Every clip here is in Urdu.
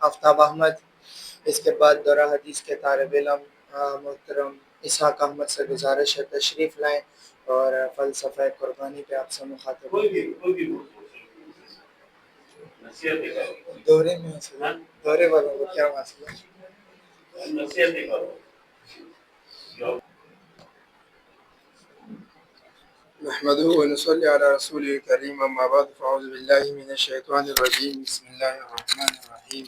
آفتاب احمد، اس کے بعد دورہ حدیث کے طالب علم محترم اسحاق احمد سے گزارش ہے تشریف لائیں اور فلسفہ قربانی پہ آپ سے مخاطب دورے میں دورے والوں کو کیا مسئلہ نحمده ونصلي على رسوله الكريم اما بعد فاعوذ بالله من الشيطان الرجيم بسم الله الرحمن الرحيم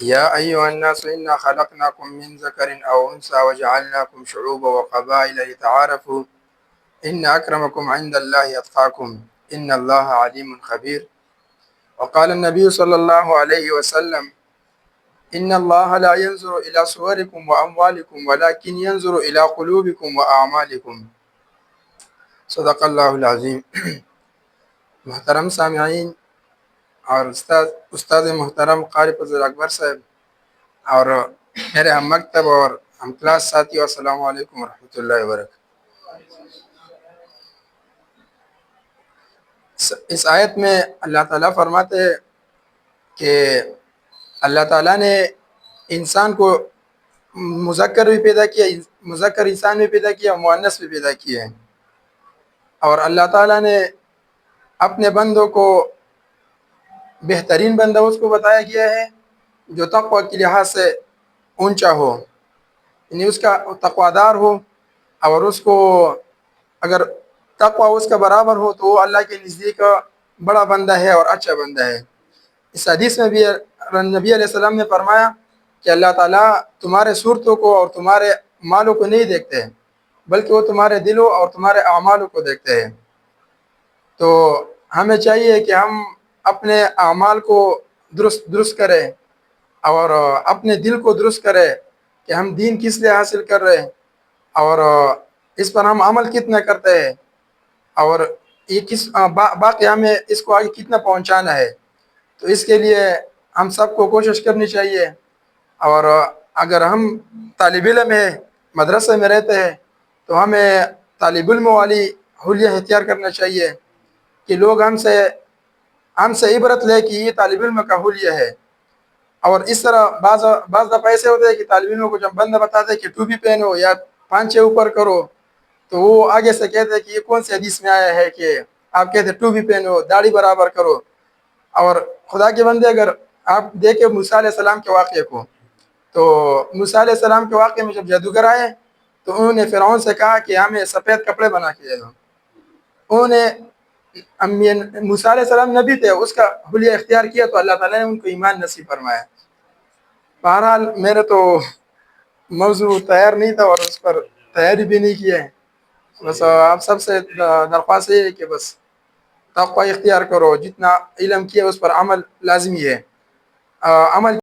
يا أيها الناس إنا خلقناكم من ذكر أو أنثى وجعلناكم شعوبا وقبائل لتعارفوا إن أكرمكم عند الله أتقاكم إن الله عليم خبير وقال النبي صلى الله عليه وسلم إن الله لا ينظر إلى صوركم وأموالكم ولكن ينظر إلى قلوبكم وأعمالكم صدق اللہ العظیم۔ محترم سامعین اور استاد محترم قاری فضل اکبر صاحب اور میرے ہم مکتب اور ہم کلاس ساتھیوں، السلام علیکم ورحمۃ اللہ وبرکاتہ۔ اس آیت میں اللہ تعالیٰ فرماتے ہیں کہ اللہ تعالیٰ نے انسان کو مذکر بھی پیدا کیا، مذکر انسان بھی پیدا کیا، مؤنث بھی پیدا کیا ہے، اور اللہ تعالیٰ نے اپنے بندوں کو بہترین بندہ اس کو بتایا گیا ہے جو تقوی کے لحاظ سے اونچا ہو، یعنی اس کا تقوادار ہو، اور اس کو اگر تقوی اس کا برابر ہو تو وہ اللہ کے نزدیک بڑا بندہ ہے اور اچھا بندہ ہے۔ اس حدیث میں بھی نبی علیہ السلام نے فرمایا کہ اللہ تعالیٰ تمہارے صورتوں کو اور تمہارے مالوں کو نہیں دیکھتے ہیں، بلکہ وہ تمہارے دلوں اور تمہارے اعمالوں کو دیکھتے ہیں۔ تو ہمیں چاہیے کہ ہم اپنے اعمال کو درست کریں اور اپنے دل کو درست کریں کہ ہم دین کس لیے حاصل کر رہے ہیں اور اس پر ہم عمل کتنا کرتے ہیں، اور یہ باقی ہمیں اس کو آگے کتنا پہنچانا ہے۔ تو اس کے لیے ہم سب کو کوشش کرنی چاہیے، اور اگر ہم طالب علم ہیں، مدرسے میں رہتے ہیں، تو ہمیں طالب علم والی حلیہ اختیار کرنا چاہیے کہ لوگ ہم سے عبرت لے کہ یہ طالب علم کا حلیہ ہے۔ اور اس طرح بعض دفعہ ایسے ہوتے ہیں کہ طالب علموں کو جب بندہ بتاتے ہیں کہ ٹوپی پہنو یا پانچے اوپر کرو، تو وہ آگے سے کہتے ہیں کہ یہ کون سی حدیث میں آیا ہے کہ آپ کہتے ہیں ٹوپی پہنو، داڑھی برابر کرو۔ اور خدا کے بندے اگر آپ دیکھیں موسیٰ علیہ السلام کے واقعے کو، تو موسیٰ علیہ السلام کے واقعے میں جب جادوگر آئے تو انہوں نے فرعون سے کہا کہ ہمیں سفید کپڑے بنا کے دے دو۔ انہوں نے موسیٰ علیہ السلام نبی تھے، اس کا حلیہ اختیار کیا تو اللہ تعالیٰ نے ان کو ایمان نصیب فرمایا۔ بہرحال میرے تو موضوع تیار نہیں تھا اور اس پر تیاری بھی نہیں کی ہے، بس آپ سب سے درخواست ہے کہ بس تقوی اختیار کرو، جتنا علم کیا اس پر عمل لازمی ہے۔ عمل